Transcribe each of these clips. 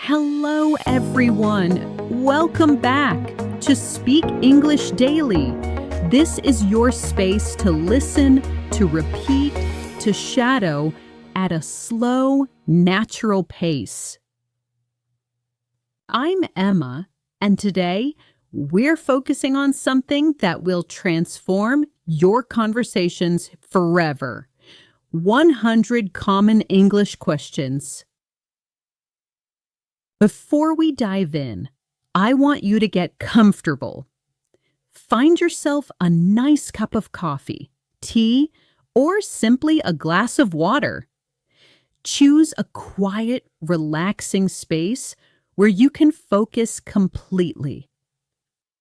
Hello, everyone. Welcome back to Speak English Daily. This is your space to listen, to repeat, to shadow at a slow, natural pace. I'm Emma, and today we're focusing on something that will transform your conversations forever. 100 common English questions. Before we dive in, I want you to get comfortable. Find yourself a nice cup of coffee, tea, or simply a glass of water. Choose a quiet, relaxing space where you can focus completely.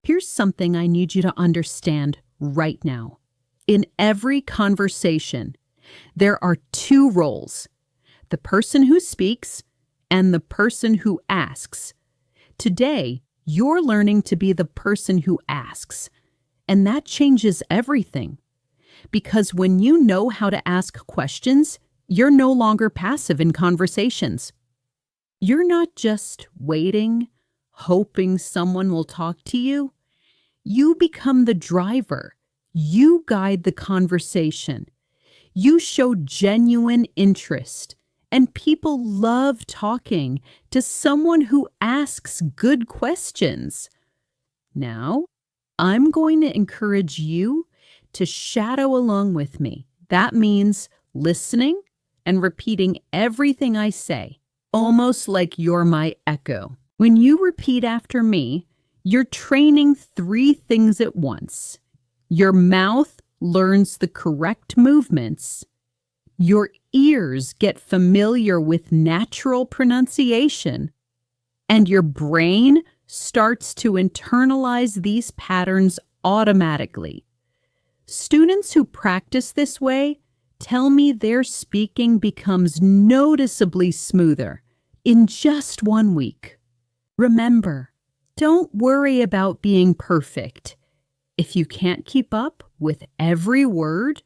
Here's something I need you to understand right now. In every conversation, there are two roles: the person who speaks and the person who asks. Today, you're learning to be the person who asks, and that changes everything. Because when you know how to ask questions, you're no longer passive in conversations. You're not just waiting, hoping someone will talk to you. You become the driver. You guide the conversation. You show genuine interest. And people love talking to someone who asks good questions. Now, I'm going to encourage you to shadow along with me. That means listening and repeating everything I say, almost like you're my echo. When you repeat after me, you're training three things at once. Your mouth learns the correct movements. Your ears get familiar with natural pronunciation, and your brain starts to internalize these patterns automatically. Students who practice this way tell me their speaking becomes noticeably smoother in just 1 week. Remember, don't worry about being perfect. If you can't keep up with every word,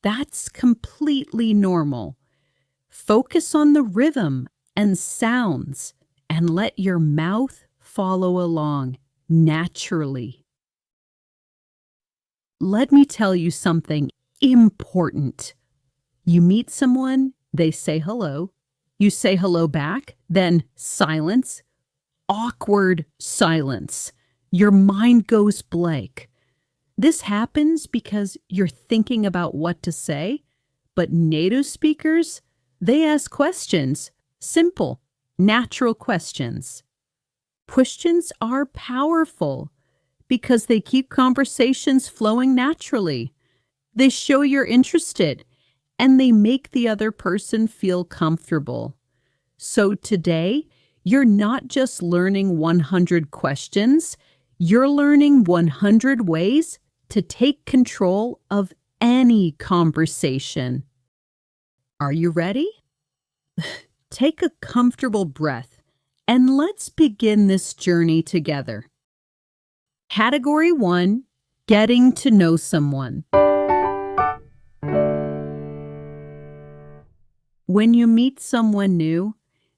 that's completely normal. Focus on the rhythm and sounds and let your mouth follow along naturally. Let me tell you something important. You meet someone, they say hello. You say hello back, then silence. Awkward silence. Your mind goes blank. This happens because you're thinking about what to say, but native speakers, they ask questions, simple, natural questions. Questions are powerful because they keep conversations flowing naturally. They show you're interested, and they make the other person feel comfortable. So today, you're not just learning 100 questions, you're learning 100 ways to take control of any conversation. Are you ready? Take a comfortable breath and let's begin this journey together. Category 1, getting to know someone. When you meet someone new,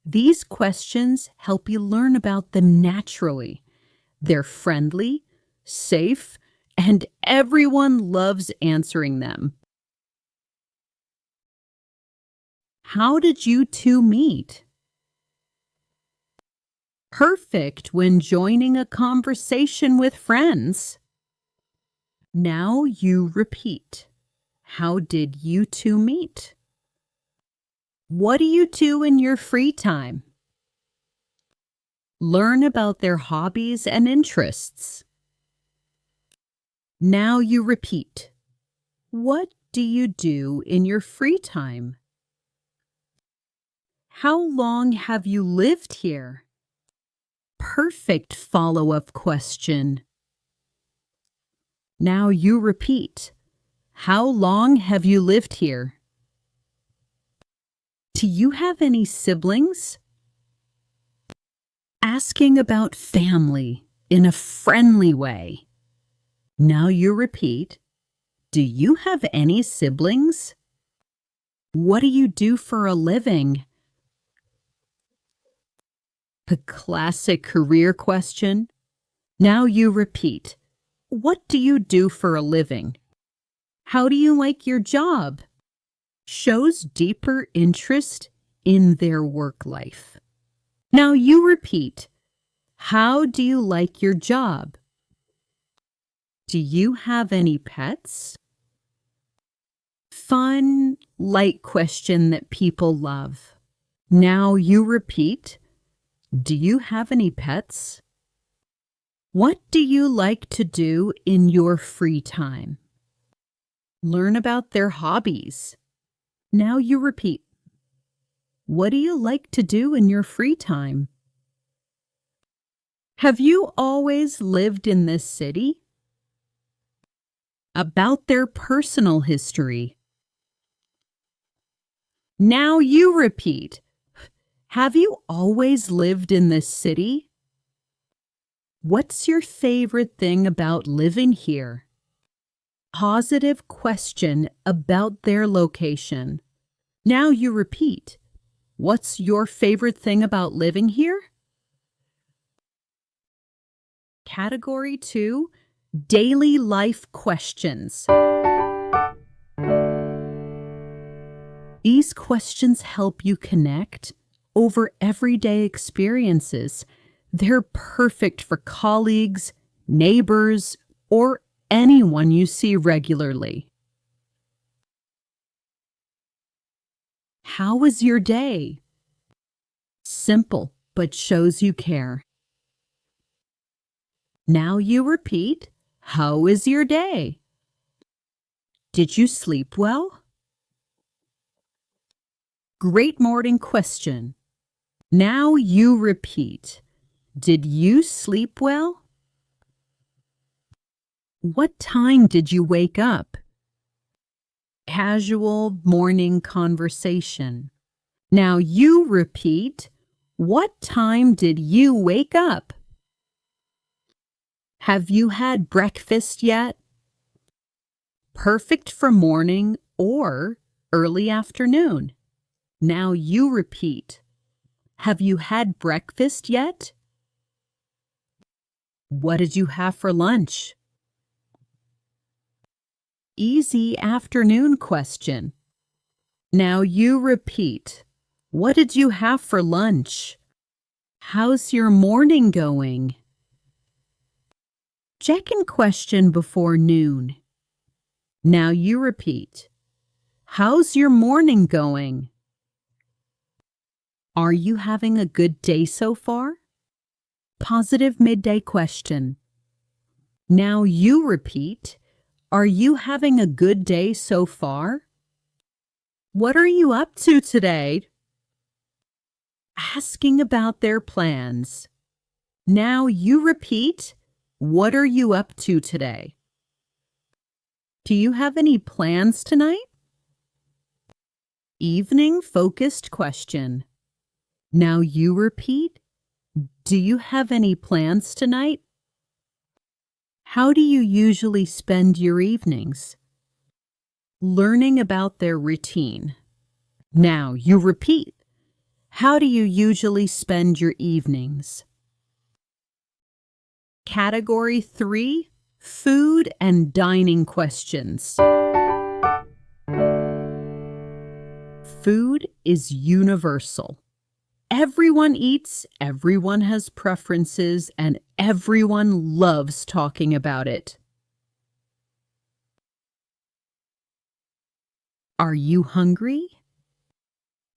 these questions help you learn about them naturally. They're friendly, safe, and everyone loves answering them. How did you two meet? Perfect when joining a conversation with friends. Now you repeat. How did you two meet? What do you do in your free time? Learn about their hobbies and interests. Now you repeat. What do you do in your free time? How long have you lived here? Perfect follow-up question. Now you repeat. How long have you lived here? Do you have any siblings? Asking about family in a friendly way. Now you repeat. Do you have any siblings? What do you do for a living? The classic career question. Now you repeat. What do you do for a living? How do you like your job? Shows deeper interest in their work life. Now you repeat. How do you like your job? Do you have any pets? Fun, light question that people love. Now you repeat. Do you have any pets? What do you like to do in your free time? Learn about their hobbies. Now you repeat. What do you like to do in your free time? Have you always lived in this city? About their personal history. Now you repeat. Have you always lived in this city? What's your favorite thing about living here? Positive question about their location. Now you repeat. What's your favorite thing about living here? Category 2, daily life questions. These questions help you connect over everyday experiences. They're perfect for colleagues, neighbors, or anyone you see regularly. How was your day? Simple, but shows you care. Now you repeat, how is your day? Did you sleep well? Great morning question. Now you repeat, did you sleep well? What time did you wake up? Casual morning conversation. Now you repeat, what time did you wake up? Have you had breakfast yet? Perfect for morning or early afternoon. Now you repeat, have you had breakfast yet? What did you have for lunch? Easy afternoon question. Now you repeat, what did you have for lunch? How's your morning going? Check-in question before noon. Now you repeat, how's your morning going? Are you having a good day so far? Positive midday question. Now you repeat, are you having a good day so far? What are you up to today? Asking about their plans. Now you repeat, what are you up to today? Do you have any plans tonight? Evening focused question. Now you repeat, do you have any plans tonight? How do you usually spend your evenings? Learning about their routine. Now you repeat, how do you usually spend your evenings? Category 3, food and dining questions. Food is universal. Everyone eats, everyone has preferences, and everyone loves talking about it. Are you hungry?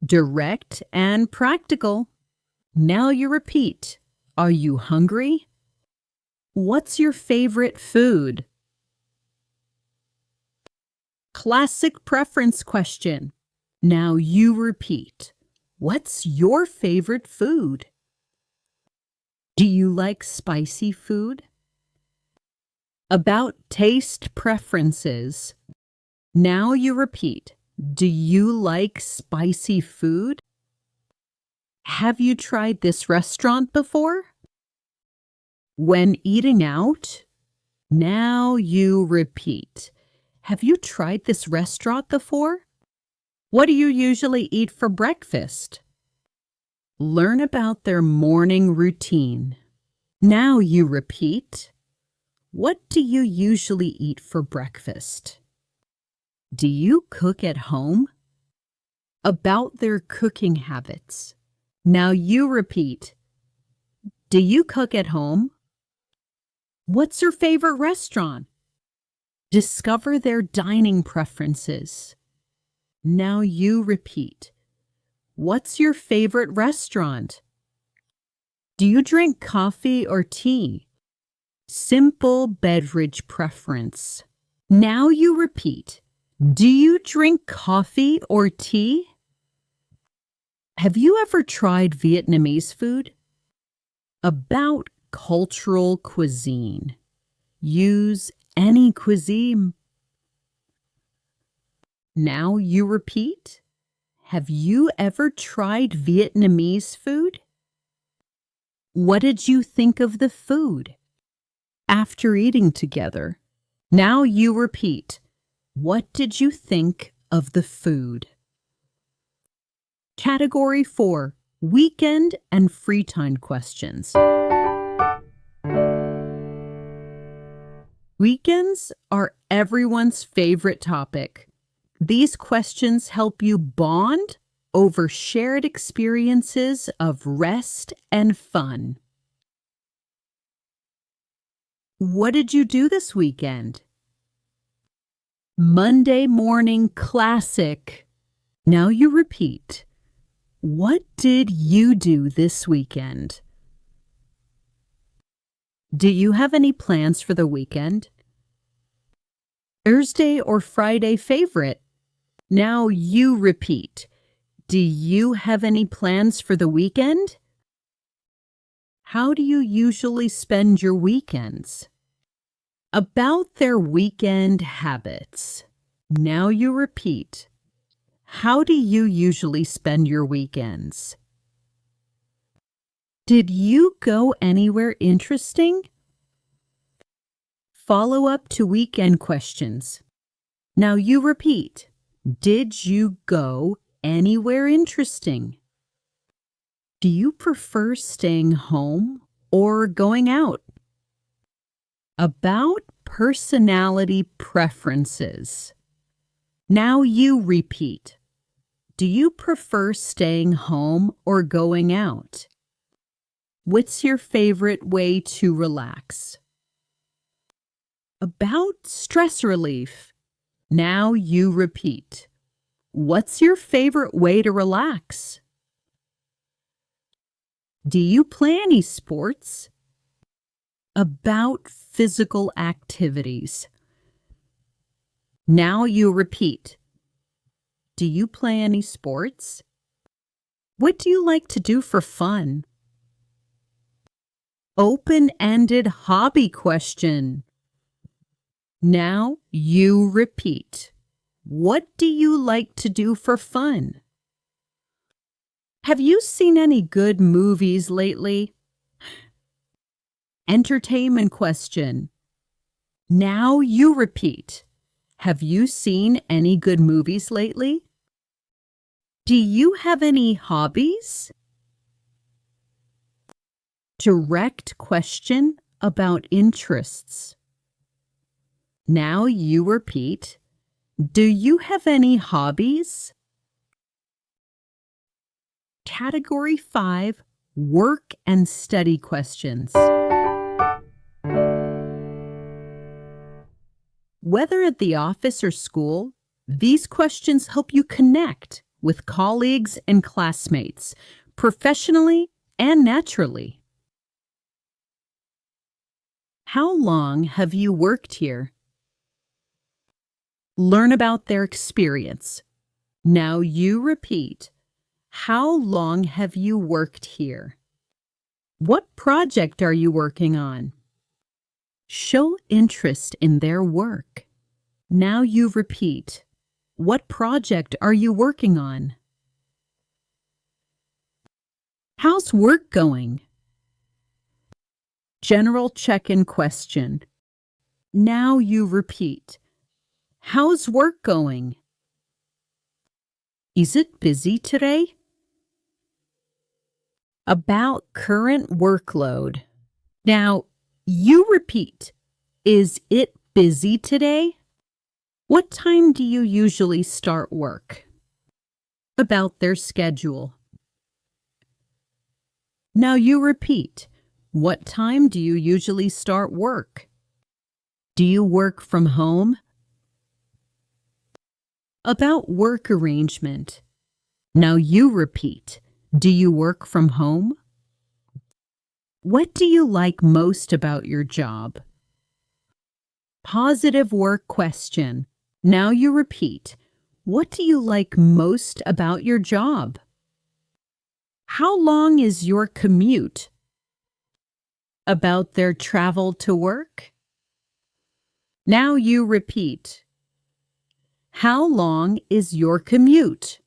Direct and practical. Now you repeat, are you hungry? What's your favorite food? Classic preference question. Now you repeat. What's your favorite food? Do you like spicy food? About taste preferences. Now you repeat. Do you like spicy food? Have you tried this restaurant before? When eating out. Now you repeat. Have you tried this restaurant before? What do you usually eat for breakfast? Learn about their morning routine. Now you repeat. What do you usually eat for breakfast? Do you cook at home? About their cooking habits. Now you repeat. Do you cook at home? What's your favorite restaurant? Discover their dining preferences. Now you repeat. What's your favorite restaurant? Do you drink coffee or tea? Simple beverage preference. Now you repeat. Do you drink coffee or tea? Have you ever tried Vietnamese food? About cultural cuisine. Use any cuisine. Now you repeat. Have you ever tried Vietnamese food? What did you think of the food? After eating together. Now you repeat. What did you think of the food? Category 4. Weekend and free time questions. Weekends are everyone's favorite topic. These questions help you bond over shared experiences of rest and fun. What did you do this weekend? Monday morning classic. Now you repeat. What did you do this weekend? Do you have any plans for the weekend? Thursday or Friday favorite? Now you repeat. Do you have any plans for the weekend? How do you usually spend your weekends? About their weekend habits. Now you repeat. How do you usually spend your weekends? Did you go anywhere interesting? Follow up to weekend questions. Now you repeat. Did you go anywhere interesting? Do you prefer staying home or going out? About personality preferences. Now you repeat. Do you prefer staying home or going out? What's your favorite way to relax? About stress relief. Now you repeat. What's your favorite way to relax? Do you play any sports? About physical activities. Now you repeat. Do you play any sports? What do you like to do for fun? Open-ended hobby question. Now you repeat. What do you like to do for fun? Have you seen any good movies lately? Entertainment question. Now you repeat. Have you seen any good movies lately? Do you have any hobbies? Direct question about interests. Now you repeat. Do you have any hobbies? Category 5. Work and study questions. Whether at the office or school, these questions help you connect with colleagues and classmates, professionally and naturally. How long have you worked here? Learn about their experience. Now you repeat. How long have you worked here? What project are you working on? Show interest in their work. Now you repeat. What project are you working on? How's work going? General check-in question. Now you repeat. How's work going? Is it busy today? About current workload. Now, you repeat. Is it busy today? What time do you usually start work? About their schedule. Now you repeat. What time do you usually start work? Do you work from home? About work arrangement. Now you repeat. Do you work from home? What do you like most about your job? Positive work question. Now you repeat. What do you like most about your job? How long is your commute? About their travel to work? Now you repeat. How long is your commute?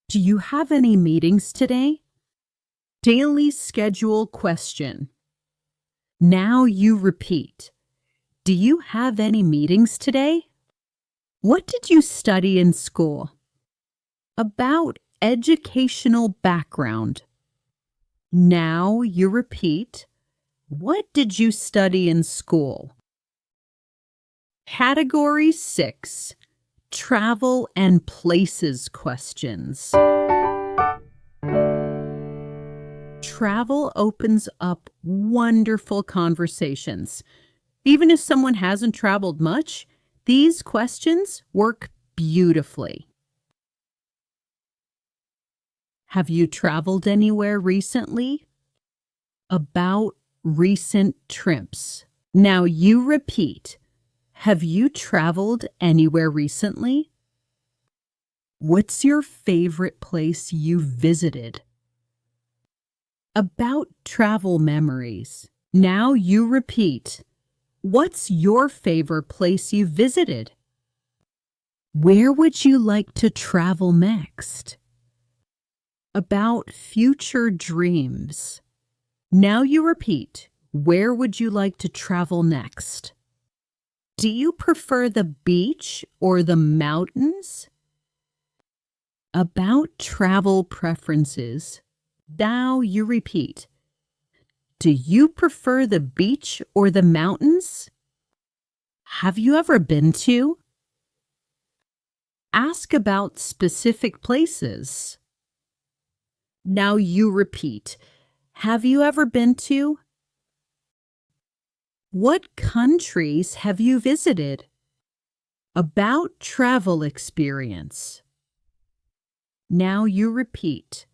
Do you have any meetings today? Daily schedule question. Now you repeat. Do you have any meetings today? What did you study in school? About educational background. Now you repeat. What did you study in school? Category 6. Travel and places questions. Travel opens up wonderful conversations. Even if someone hasn't traveled much, these questions work beautifully. Have you traveled anywhere recently? About recent trips. Now you repeat. Have you traveled anywhere recently? What's your favorite place you visited? About travel memories. Now you repeat. What's your favorite place you visited? Where would you like to travel next? About future dreams. Now you repeat. Where would you like to travel next? Do you prefer the beach or the mountains? About travel preferences. Now you repeat. Do you prefer the beach or the mountains? Have you ever been to? Ask about specific places. Now you repeat. Have you ever been to? What countries have you visited? About travel experience. Now you repeat.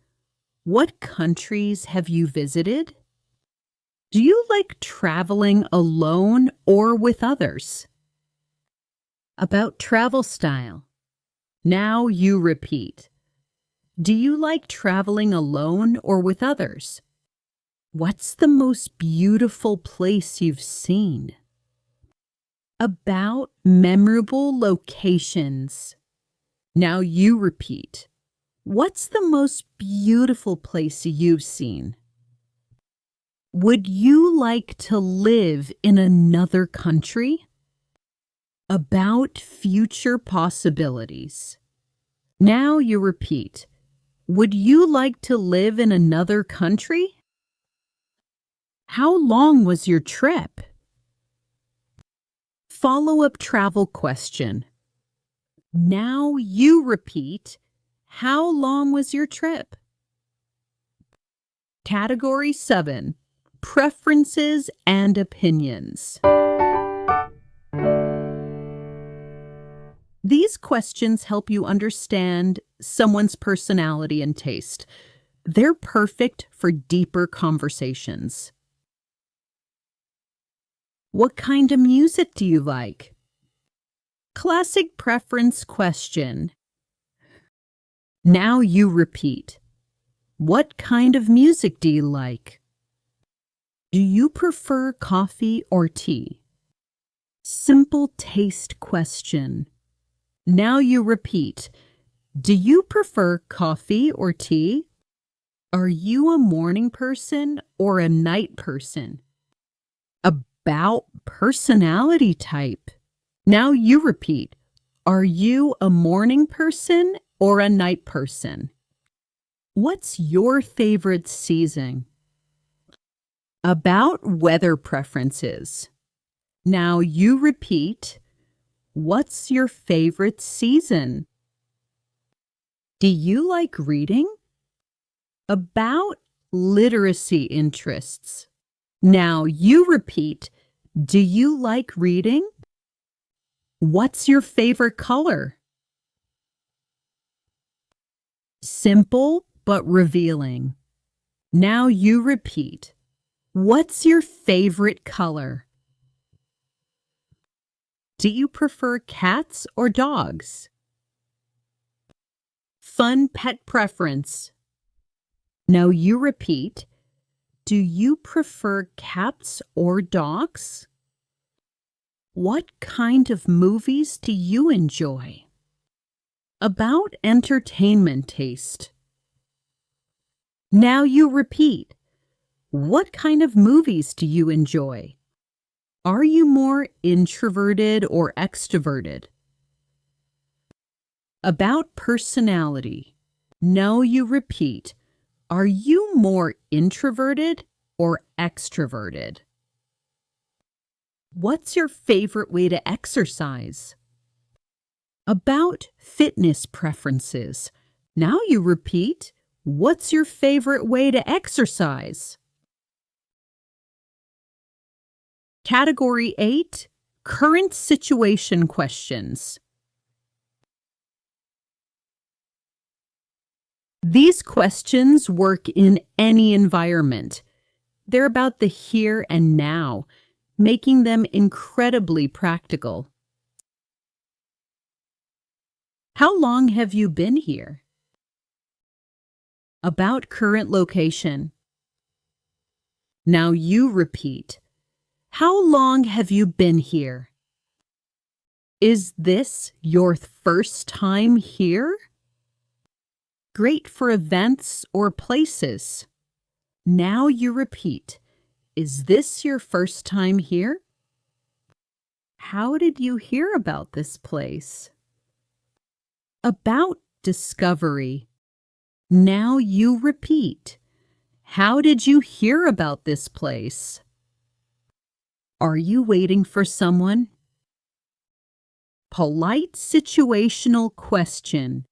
What countries have you visited? Do you like traveling alone or with others? About travel style. Now you repeat. Do you like traveling alone or with others? What's the most beautiful place you've seen? About memorable locations. Now you repeat. What's the most beautiful place you've seen? Would you like to live in another country? About future possibilities. Now you repeat. Would you like to live in another country? How long was your trip? Follow-up travel question. Now you repeat. How long was your trip? Category 7. Preferences and opinions. These questions help you understand someone's personality and taste. They're perfect for deeper conversations. What kind of music do you like? Classic preference question. Now you repeat. What kind of music do you like? Do you prefer coffee or tea? Simple taste question. Now you repeat. Do you prefer coffee or tea? Are you a morning person or a night person? About personality type. Now you repeat. Are you a morning person or a night person? What's your favorite season? About weather preferences. Now you repeat, what's your favorite season? Do you like reading? About literacy interests. Now you repeat, do you like reading? What's your favorite color? Simple but revealing. Now you repeat, what's your favorite color? Do you prefer cats or dogs? Fun pet preference. Now you repeat, do you prefer cats or dogs? What kind of movies do you enjoy? About entertainment taste. Now you repeat, what kind of movies do you enjoy? Are you more introverted or extroverted? About personality. Now you repeat, are you more introverted or extroverted? What's your favorite way to exercise? About fitness preferences. Now you repeat, what's your favorite way to exercise? Category 8, current situation questions. These questions work in any environment. They're about the here and now, making them incredibly practical. How long have you been here? About current location. Now you repeat, how long have you been here? Is this your first time here? Great for events or places. Now you repeat, is this your first time here? How did you hear about this place? About discovery. Now you repeat, how did you hear about this place? Are you waiting for someone? Polite situational question.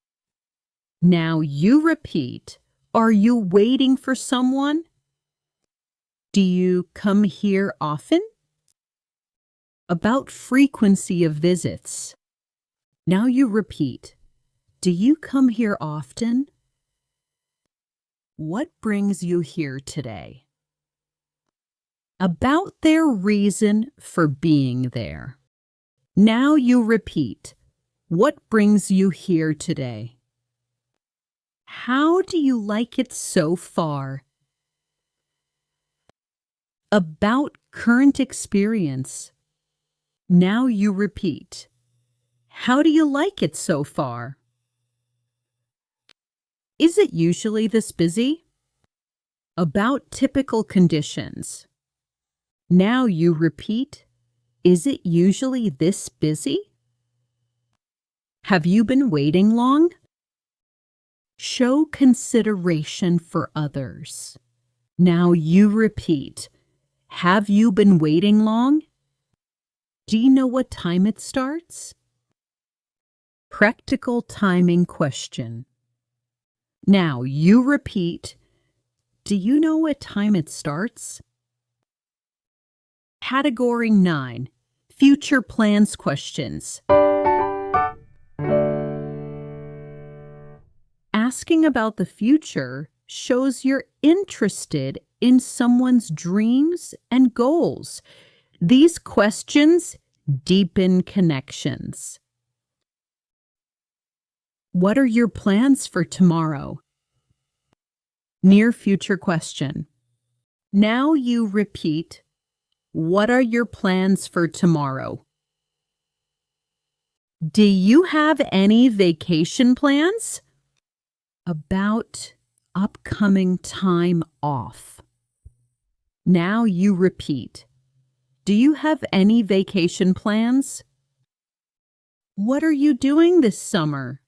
Now you repeat, are you waiting for someone? Do you come here often? About frequency of visits. Now you repeat, do you come here often? What brings you here today? About their reason for being there. Now you repeat, what brings you here today? How do you like it so far? About current experience. Now you repeat, how do you like it so far? Is it usually this busy? About typical conditions. Now you repeat, is it usually this busy? Have you been waiting long? Show consideration for others. Now you repeat, have you been waiting long? Do you know what time it starts? Practical timing question. Now you repeat, do you know what time it starts? Category 9, future plans questions. Asking about the future shows you're interested in someone's dreams and goals. These questions deepen connections. What are your plans for tomorrow? Near future question. Now you repeat, what are your plans for tomorrow? Do you have any vacation plans? About upcoming time off. Now you repeat, do you have any vacation plans? What are you doing this summer?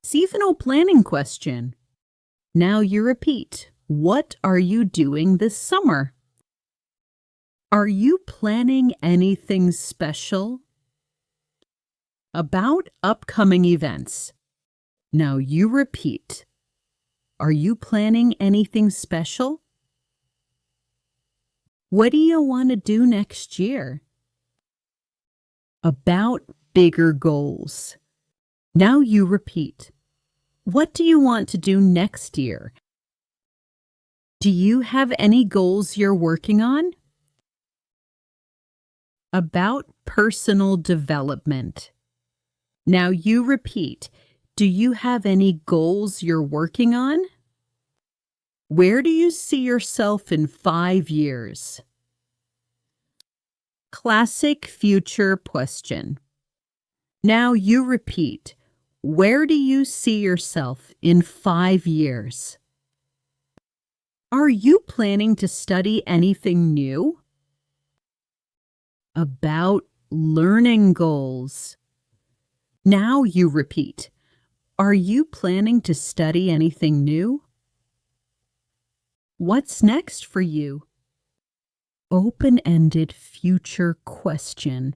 Seasonal planning question. Now you repeat. What are you doing this summer? Are you planning anything special? About upcoming events. Now you repeat. Are you planning anything special? What do you want to do next year? About bigger goals. Now you repeat. What do you want to do next year? Do you have any goals you're working on? About personal development. Now you repeat. Do you have any goals you're working on? Where do you see yourself in 5 years? Classic future question. Now you repeat. Where do you see yourself in 5 years? Are you planning to study anything new? About learning goals. Now you repeat. Are you planning to study anything new? What's next for you? Open-ended future question.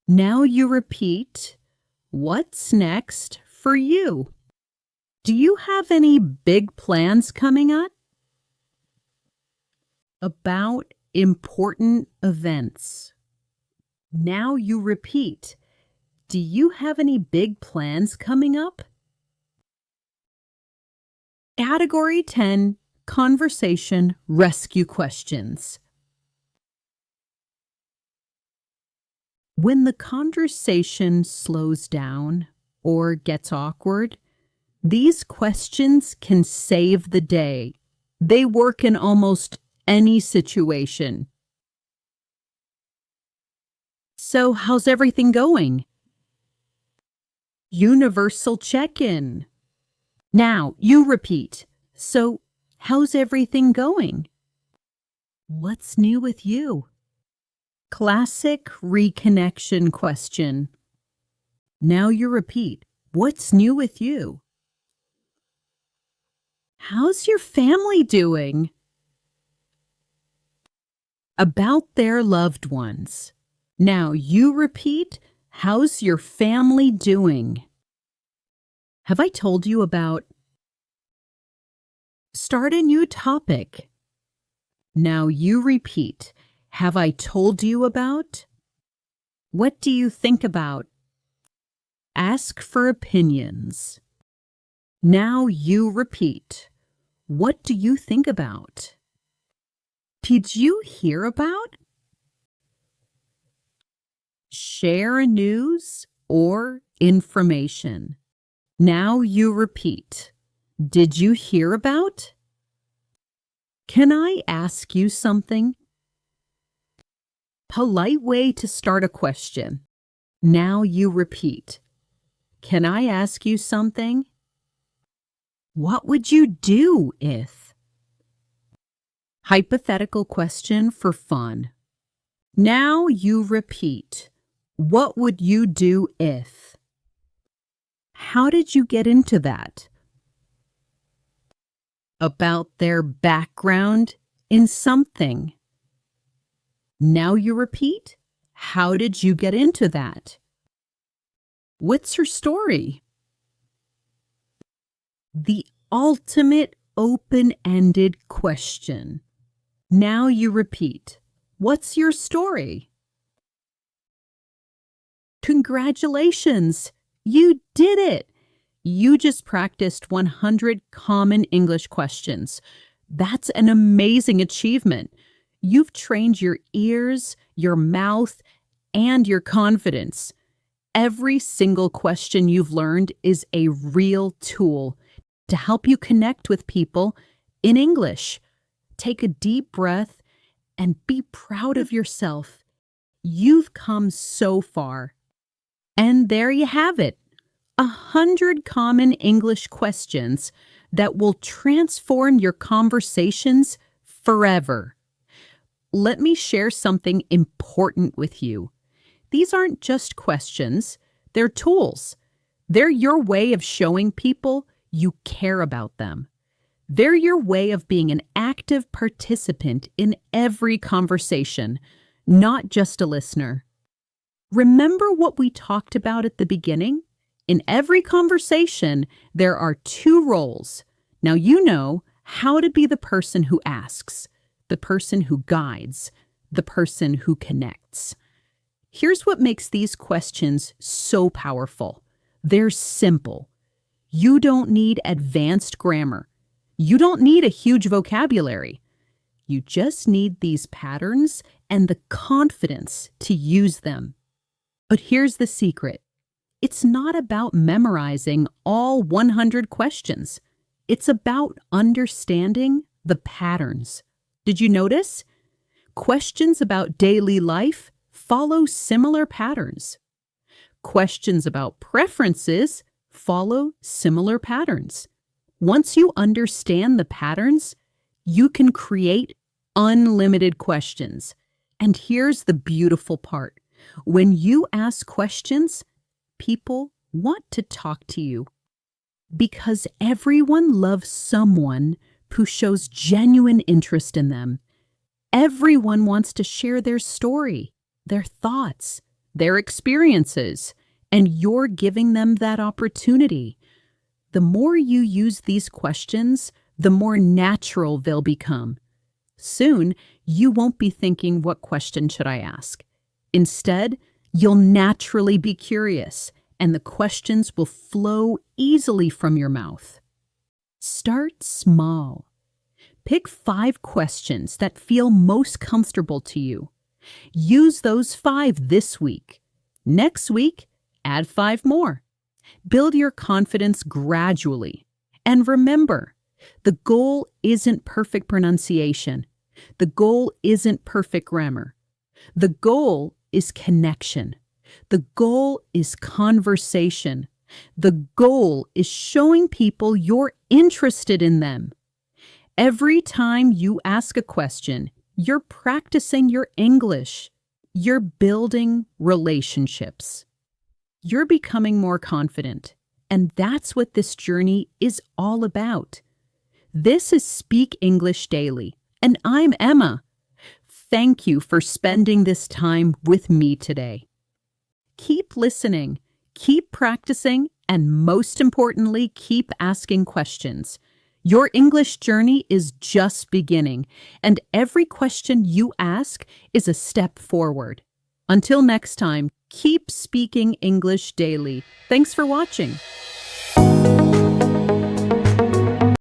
Now you repeat. What's next for you? Do you have any big plans coming up? About important events. Now you repeat. Do you have any big plans coming up? Category 10, Conversation Rescue Questions. When the conversation slows down or gets awkward, these questions can save the day. They work in almost any situation. So, how's everything going? Universal check-in. Now, you repeat. So, how's everything going? What's new with you? Classic reconnection question. Now you repeat. What's new with you? How's your family doing? About their loved ones. Now you repeat. How's your family doing? Have I told you about? Start a new topic. Now you repeat. Have I told you about? What do you think about? Ask for opinions. Now you repeat. What do you think about? Did you hear about? Share news or information. Now you repeat. Did you hear about? Can I ask you something? Polite way to start a question. Now you repeat. Can I ask you something? What would you do if? Hypothetical question for fun. Now you repeat. What would you do if? How did you get into that? About their background in something. Now you repeat. How did you get into that? What's her story? The ultimate open-ended question. Now you repeat. What's your story? Congratulations! You did it! You just practiced 100 common English questions. That's an amazing achievement. You've trained your ears, your mouth, and your confidence. Every single question you've learned is a real tool to help you connect with people in English. Take a deep breath and be proud of yourself. You've come so far. And there you have it. 100 common English questions that will transform your conversations forever. Let me share something important with you. These aren't just questions, they're tools. They're your way of showing people you care about them. They're your way of being an active participant in every conversation, not just a listener. Remember what we talked about at the beginning? In every conversation, there are two roles. Now you know how to be the person who asks, the person who guides, the person who connects. Here's what makes these questions so powerful. They're simple. You don't need advanced grammar. You don't need a huge vocabulary. You just need these patterns and the confidence to use them. But here's the secret. It's not about memorizing all 100 questions. It's about understanding the patterns. Did you notice? Questions about daily life follow similar patterns. Questions about preferences follow similar patterns. Once you understand the patterns, you can create unlimited questions. And here's the beautiful part. When you ask questions, people want to talk to you. Because everyone loves someone who shows genuine interest in them. Everyone wants to share their story, their thoughts, their experiences, and you're giving them that opportunity. The more you use these questions, the more natural they'll become. Soon, you won't be thinking, what question should I ask? Instead, you'll naturally be curious, and the questions will flow easily from your mouth. Start small. Pick 5 questions that feel most comfortable to you. Use those 5 this week. Next week, add 5 more. Build your confidence gradually. And remember, the goal isn't perfect pronunciation. The goal isn't perfect grammar. The goal is connection. The goal is conversation. The goal is showing people you're interested in them. Every time you ask a question, you're practicing your English. You're building relationships. You're becoming more confident. And that's what this journey is all about. This is Speak English Daily, and I'm Emma. Thank you for spending this time with me today. Keep listening, keep practicing, and most importantly, keep asking questions. Your English journey is just beginning, and every question you ask is a step forward. Until next time, keep speaking English daily. Thanks for watching.